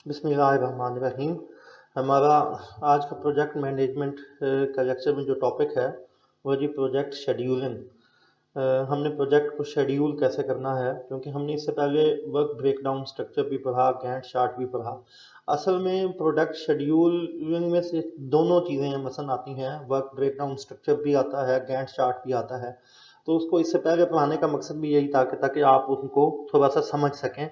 बिस्मिल्लाहिर्रहमानिर्रहीम। हमारा आज का प्रोजेक्ट मैनेजमेंट का लेक्चर में जो टॉपिक है वो जी प्रोजेक्ट शेड्यूलिंग। हमने प्रोजेक्ट को शेड्यूल कैसे करना है, क्योंकि हमने इससे पहले वर्क ब्रेकडाउन स्ट्रक्चर भी पढ़ा, गैंट चार्ट भी पढ़ा। असल में प्रोजेक्ट शेड्यूलिंग में से दोनों चीज़ें मसलन आती हैं, वर्क ब्रेकडाउन स्ट्रक्चर भी आता है, गैंट चार्ट भी आता है। तो उसको इससे पहले पढ़ाने का मकसद भी यही था कि ताकि आप उनको थोड़ा सा समझ सकें,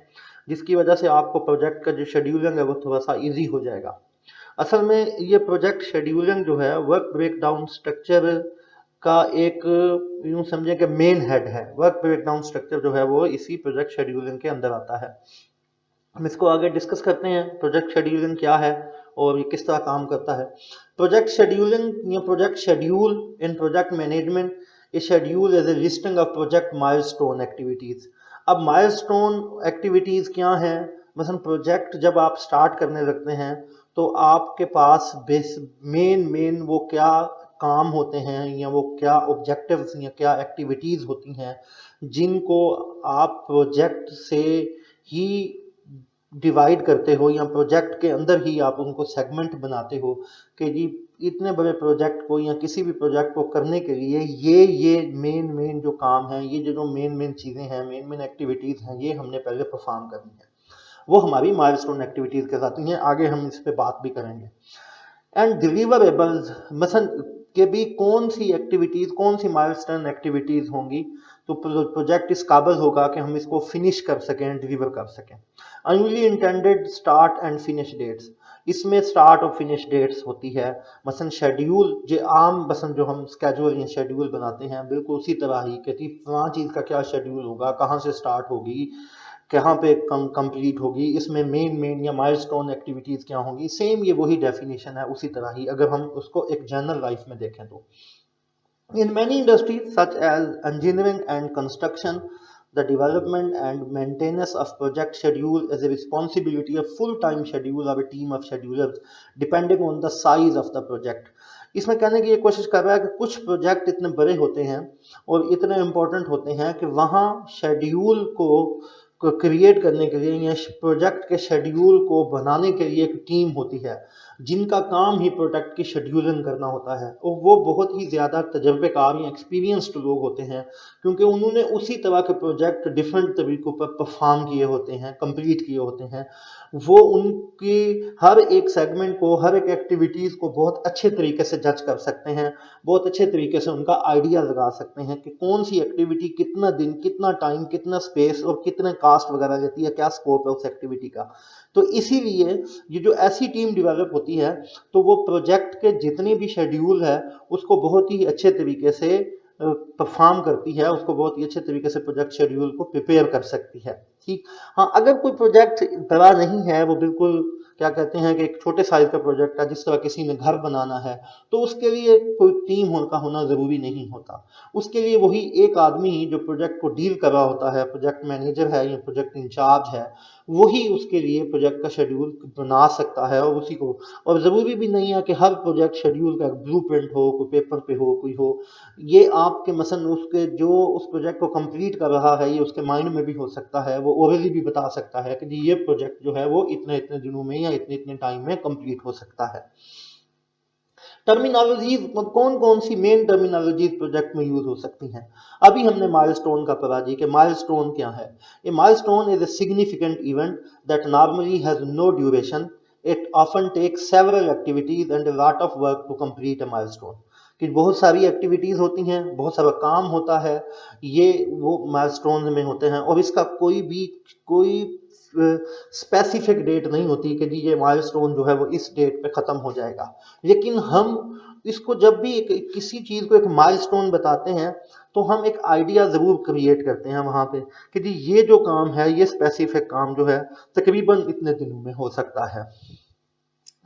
जिसकी वजह से आपको प्रोजेक्ट का जो शेड्यूलिंग है वो थोड़ा सा इजी हो जाएगा। असल में ये प्रोजेक्ट शेड्यूलिंग जो है वर्क ब्रेकडाउन स्ट्रक्चर का एक, यूं समझें कि मेन हेड है। वर्क ब्रेकडाउन स्ट्रक्चर जो है वो इसी प्रोजेक्ट शेड्यूलिंग के अंदर आता है। हम इसको आगे डिस्कस करते हैं, प्रोजेक्ट शेड्यूलिंग क्या है और ये किस तरह काम करता है। प्रोजेक्ट शेड्यूलिंग या project schedule in project management is schedule as a listing of project milestone activities. अब माइलस्टोन एक्टिविटीज क्या हैं? मसलन प्रोजेक्ट जब आप स्टार्ट करने लगते हैं तो आपके पास बेस मेन मेन वो क्या काम होते हैं या वो क्या ऑब्जेक्टिव्स या क्या एक्टिविटीज होती हैं जिनको आप प्रोजेक्ट से ही डिवाइड करते हो या प्रोजेक्ट के अंदर ही आप उनको सेगमेंट बनाते हो कि जी इतने बड़े प्रोजेक्ट को या किसी भी प्रोजेक्ट को करने के लिए ये मेन मेन जो काम है, ये जो मेन मेन चीज़ें हैं, मेन मेन एक्टिविटीज़ हैं, ये हमने पहले परफॉर्म करनी है। वो हमारी माइलस्टोन एक्टिविटीज़ कहलाती हैं। आगे हम इस पे बात भी करेंगे। एंड डिलीवरेबल्स मसलन के भी कौन सी एक्टिविटीज, कौन सी माइलस्टोन एक्टिविटीज होंगी तो प्रोजेक्ट इस काबिल होगा कि हम इसको फिनिश कर सकें, डिलीवर कर सकें। Unusually intended start and finish dates, इसमें स्टार्ट और फिनिश डेट्स होती है। मसलन शेड्यूल जो आम मसलन जो हम स्केड्यूल या शेड्यूल बनाते हैं बिल्कुल उसी तरह ही कहती फलां चीज़ का क्या शेड्यूल होगा, कहाँ से स्टार्ट होगी, कहाँ पे कंप्लीट होगी, इसमें मेन मेन या माइलस्टोन एक्टिविटीज क्या होंगी, सेम ये वही डेफिनेशन है उसी तरह ही, अगर हम उसको एक जनरल लाइफ में देखें तो। In many industries such as engineering and construction, the development and maintenance of project schedule is a responsibility of full-time schedule of a team of schedulers depending on the size of the project. इसमें कहने की ये कोशिश कर रहा है कि कुछ प्रोजेक्ट इतने बड़े होते हैं और इतने इम्पोर्टेंट होते हैं कि वहाँ शेड्यूल को क्रिएट करने के लिए या प्रोजेक्ट के शेड्यूल को बनाने के लिए एक टीम होती है जिनका काम ही प्रोजेक्ट की शेड्यूलिंग करना होता है, और वो बहुत ही ज़्यादा तजर्बेकार या एक्सपीरियंस्ड लोग होते हैं, क्योंकि उन्होंने उसी तरह के प्रोजेक्ट डिफरेंट तरीक़ों पर परफॉर्म किए होते हैं, कंप्लीट किए होते हैं। वो उनकी हर एक सेगमेंट को, हर एक एक्टिविटीज़ को बहुत अच्छे तरीके से जज कर सकते हैं, बहुत अच्छे तरीके से उनका आइडिया लगा सकते हैं कि कौन सी एक्टिविटी कितना दिन, कितना टाइम, कितना स्पेस और कितने कास्ट वगैरह लेती है, क्या स्कोप है उस एक्टिविटी का। तो इसीलिए ये जो ऐसी टीम डेवलप होती है तो वो प्रोजेक्ट के जितने भी शेड्यूल है उसको बहुत ही अच्छे तरीके से परफॉर्म करती है, उसको बहुत ही अच्छे तरीके से प्रोजेक्ट शेड्यूल को प्रिपेयर कर सकती है। ठीक। हाँ, अगर कोई प्रोजेक्ट बड़ा नहीं है, वो बिल्कुल क्या कहते हैं कि एक छोटे साइज का प्रोजेक्ट है, जिस तरह किसी ने घर बनाना है, तो उसके लिए कोई टीम का होना जरूरी नहीं होता। उसके लिए वही एक आदमी जो प्रोजेक्ट को डील कर रहा होता है, प्रोजेक्ट मैनेजर है या प्रोजेक्ट इंचार्ज है, वही उसके लिए प्रोजेक्ट का शेड्यूल बना सकता है। और उसी को, और ज़रूरी भी नहीं है कि हर प्रोजेक्ट शेड्यूल का ब्लूप्रिंट हो, कोई पेपर पे हो, कोई हो। ये आपके मसलन उसके जो उस प्रोजेक्ट को कंप्लीट कर रहा है ये उसके माइंड में भी हो सकता है, वो ओरली भी बता सकता है कि जी ये प्रोजेक्ट जो है वो इतने इतने दिनों में या इतने इतने टाइम में कंप्लीट हो सकता है। टर्मिनोलॉजीज, कौन कौन सी मेन टर्मिनोलॉजीज प्रोजेक्ट में यूज हो सकती हैं? अभी हमने माइलस्टोन का पढ़ा जी कि माइलस्टोन क्या है। A milestone is a significant event that normally has no duration. It often takes several activities and a lot of work to complete a milestone. कि बहुत सारी एक्टिविटीज होती हैं, बहुत सारा काम होता है, ये वो माइलस्टोन में होते हैं, और इसका कोई स्पेसिफिक डेट नहीं होती कि जी ये माइलस्टोन जो है वो इस डेट पे खत्म हो जाएगा। लेकिन हम इसको जब भी किसी चीज को एक माइलस्टोन बताते हैं तो हम एक आइडिया जरूर क्रिएट करते हैं वहां पे कि जी ये जो काम है, ये स्पेसिफिक काम जो है तकरीबन इतने दिनों में हो सकता है।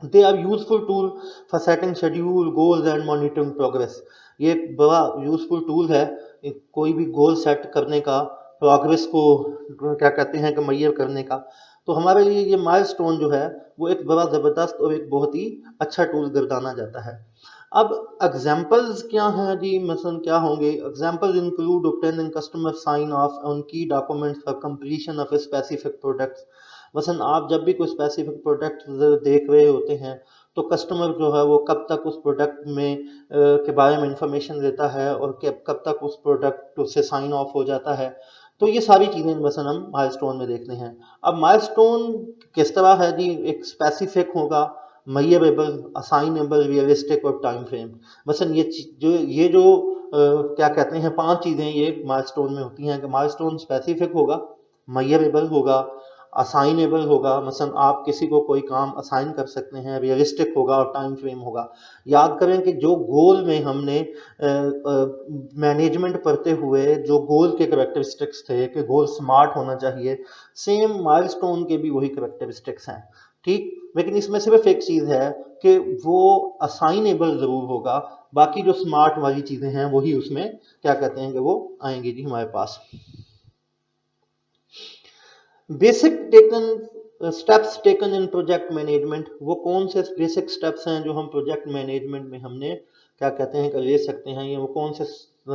They are useful tool for setting schedule, goals and monitoring progress. ये एक बड़ा यूजफुल टूल है कोई भी गोल सेट करने का, प्रोग्रेस को क्या कहते हैं कि मैयर करने का। तो हमारे लिए ये माइलस्टोन जो है वो एक बड़ा ज़बरदस्त और एक बहुत ही अच्छा टूल गर्दाना जाता है। अब एग्जाम्पल्स क्या हैं जी, मसलन क्या होंगे? Examples include obtaining customer sign off on key documents for completion of a specific products. मसलन आप जब भी कोई स्पेसिफिक प्रोडक्ट देख रहे होते हैं तो कस्टमर जो है वो कब तक उस प्रोडक्ट में के बारे में इंफॉर्मेशन देता है और कब तक उस प्रोडक्ट से साइन ऑफ हो जाता है। तो ये सारी चीज़ें मसलन हम माइलस्टोन में देखते हैं। अब माइलस्टोन किस तरह है जी, एक स्पेसिफिक होगा, मेजरेबल, असाइनेबल, रियलिस्टिक और टाइम फ्रेम। मसलन ये जो क्या कहते हैं 5 चीज़ें ये माइलस्टोन में होती हैं कि माइलस्टोन स्पेसिफिक होगा, मेजरेबल होगा, असाइनेबल होगा, मसलन आप किसी को कोई काम असाइन कर सकते हैं, रियलिस्टिक होगा और टाइम फ्रेम होगा। याद करें कि जो गोल में हमने मैनेजमेंट पढ़ते हुए जो गोल के करेक्टरिस्टिक्स थे कि गोल स्मार्ट होना चाहिए, सेम माइलस्टोन के भी वही करेक्टरिस्टिक्स हैं, ठीक। लेकिन इसमें सिर्फ एक चीज़ है कि वो असाइनेबल ज़रूर होगा, बाकी जो स्मार्ट वाली चीज़ें हैं वही उसमें क्या कहते हैं कि वो आएंगी जी हमारे पास। Basic taken steps taken in project management, वो कौन से बेसिक स्टेप्स हैं जो हम प्रोजेक्ट मैनेजमेंट में हमने क्या कहते हैं कि ले सकते हैं, ये वो कौन से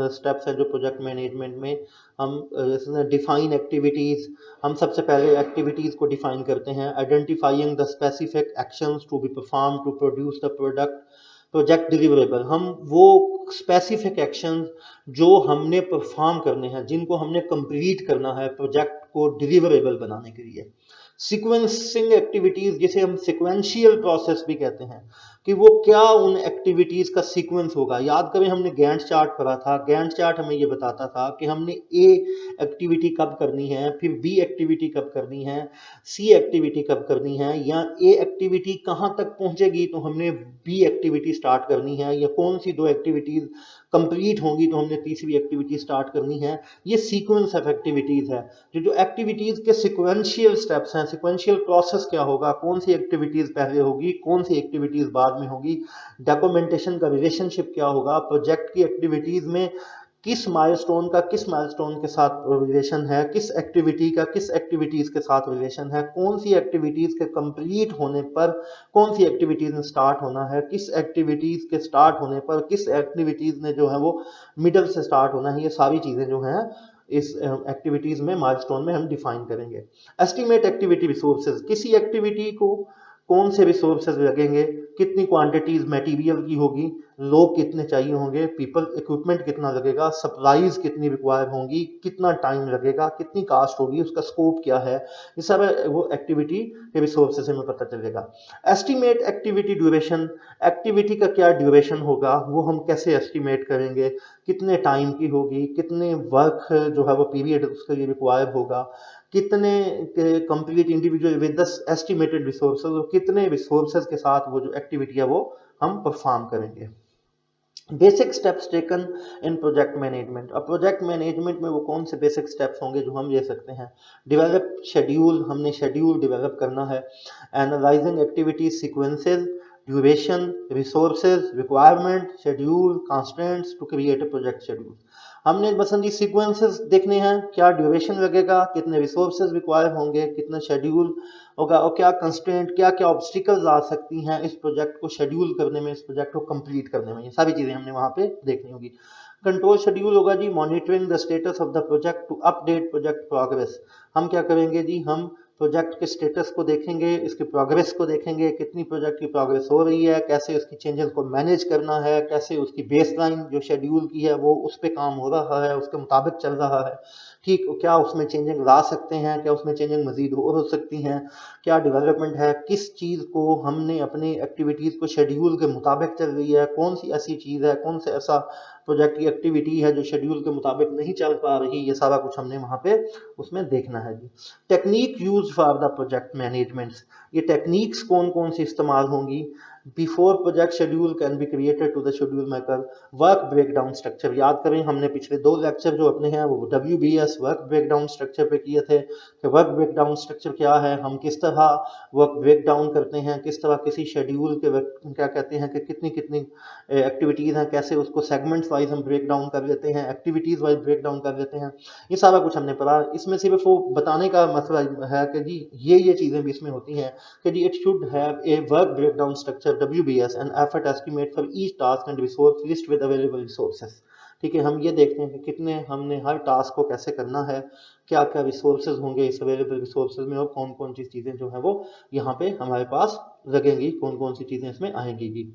स्टेप्स हैं जो प्रोजेक्ट मैनेजमेंट में हम डिफाइन एक्टिविटीज़। हम सबसे पहले एक्टिविटीज़ को डिफाइन करते हैं, identifying the specific actions to be perform to produce the product project deliverable. हम वो स्पेसिफिक एक्शन जो हमने परफॉर्म करने हैं, जिनको हमने कंप्लीट करना है प्रोजेक्ट को डिलीवरेबल बनाने के लिए। सीक्वेंसिंग एक्टिविटीज, जिसे हम सिक्वेंशियल प्रोसेस भी कहते हैं, कि वो क्या उन एक्टिविटीज का सीक्वेंस होगा। याद करें हमने गैंट चार्ट पढ़ा था, गैंट चार्ट हमें ये बताता था कि हमने ए एक्टिविटी कब करनी है, फिर बी एक्टिविटी कब करनी है, सी एक्टिविटी कब करनी है, या ए एक्टिविटी कहाँ तक पहुंचेगी तो हमने बी एक्टिविटी स्टार्ट करनी है, या कौन सी 2 एक्टिविटीज कंप्लीट होंगी तो हमने तीसरी एक्टिविटी स्टार्ट करनी है। ये सीक्वेंस ऑफ एक्टिविटीज है। जो एक्टिविटीज के सिक्वेंशियल स्टेप्स हैं, सिक्वेंशियल प्रोसेस क्या होगा, कौन सी एक्टिविटीज पहले होगी, कौन सी एक्टिविटीज बाद में होगी, डॉक्यूमेंटेशन का रिलेशनशिप क्या होगा, प्रोजेक्ट की एक्टिविटीज में किस माइलस्टोन का किस माइलस्टोन के साथ रिलेशन है, किस एक्टिविटी का किस एक्टिविटीज के साथ रिलेशन है, कौन सी एक्टिविटीज के कंप्लीट होने पर कौन सी एक्टिविटीज में स्टार्ट होना है, किस एक्टिविटीज के स्टार्ट होने पर किस एक्टिविटीज ने जो है वो मिडल से स्टार्ट होना है। ये सारी चीजें जो हैं इस एक्टिविटीज में माइलस्टोन में हम डिफाइन करेंगे। एस्टिमेट एक्टिविटी रिसोर्सेज, किसी एक्टिविटी को कौन से रिसोर्सेज लगेंगे, कितनी क्वांटिटीज मटेरियल की होगी, लोग कितने चाहिए होंगे, पीपल इक्विपमेंट कितना लगेगा, सप्लाईज कितनी रिक्वायर होंगी, कितना टाइम लगेगा, कितनी कास्ट होगी, उसका स्कोप क्या है, ये सब वो एक्टिविटी के रिसोर्सेज हमें पता चलेगा। एस्टिमेट एक्टिविटी ड्यूरेशन, एक्टिविटी का क्या ड्यूरेशन होगा वो हम कैसे एस्टिमेट करेंगे, कितने टाइम की होगी, कितने वर्क जो है वो पीरियड उसके लिए रिक्वायर होगा, कितने complete individual with the estimated resources, और कितने रिसोर्सेज के साथ वो जो एक्टिविटी है वो हम परफॉर्म करेंगे। Basic steps taken in project management, अब प्रोजेक्ट मैनेजमेंट में वो कौन से बेसिक स्टेप्स होंगे जो हम ले सकते हैं। डेवलप शेड्यूल, हमने शेड्यूल डेवलप करना है। Analyzing activity sequences, duration, resources, requirement, schedule, constraints to create a project schedule. हमने बसंत जी सीक्वेंसेस देखने हैं, क्या ड्यूरेशन लगेगा, कितने रिसोर्सेज रिक्वायर होंगे, कितना शेड्यूल होगा, और क्या कंस्ट्रेंट, क्या क्या ऑब्स्टिकल्स आ सकती हैं इस प्रोजेक्ट को शेड्यूल करने में, इस प्रोजेक्ट को कंप्लीट करने में। ये सारी चीजें हमने वहां पे देखनी होगी। कंट्रोल शेड्यूल होगा जी, monitoring the status of the project to update project progress. हम क्या करेंगे जी, हम प्रोजेक्ट के स्टेटस को देखेंगे, इसके प्रोग्रेस को देखेंगे, कितनी प्रोजेक्ट की प्रोग्रेस हो रही है, कैसे उसकी चेंजेस को मैनेज करना है, कैसे उसकी बेसलाइन जो शेड्यूल की है वो उस पर काम हो रहा है, उसके मुताबिक चल रहा है, ठीक। क्या उसमें चेंजिंग ला सकते हैं, क्या उसमें चेंजिंग मजीद हो सकती हैं, क्या डेवलपमेंट है, किस चीज़ को हमने अपनी एक्टिविटीज़ को शेड्यूल के मुताबिक चल रही है, कौन सी ऐसी चीज़ है, कौन से ऐसा प्रोजेक्ट की एक्टिविटी है जो शेड्यूल के मुताबिक नहीं चल पा रही, ये सारा कुछ हमने वहाँ पे उसमें देखना है जी। Technique use for the project management, ये टेक्निक्स कौन कौन सी इस्तेमाल होंगी। Before project schedule can be created to the schedule maker. Work breakdown structure, याद करें हमने पिछले 2 लेक्चर जो अपने हैं वो WBS वर्क ब्रेकडाउन स्ट्रक्चर पे किए थे कि वर्क ब्रेकडाउन स्ट्रक्चर क्या है, हम किस तरह वर्क ब्रेकडाउन करते हैं, किस तरह किसी शेड्यूल के क्या कहते हैं कि कितनी कितनी एक्टिविटीज़ हैं, कैसे उसको सेगमेंट्स वाइज हम ब्रेक डाउन कर लेते हैं, एक्टिविटीज़ वाइज ब्रेक डाउन कर लेते हैं। ये सारा कुछ हमने पढ़ा। इसमें सिर्फ वो बताने का मतलब है कि जी ये चीज़ें भी इसमें होती हैं कि जी it should have a work break down structure WBS and effort estimate for each task and resource list with available resources. ठीक है, हम ये देखते हैं कि कितने हमने हर टास्क को कैसे करना है, क्या क्या रिसोर्सेज होंगे इस अवेलेबल रिसोर्सेज में, और कौन कौन सी चीज़ें जो है वो यहाँ पे हमारे पास लगेंगी, कौन कौन सी चीज़ें इसमें आएंगी।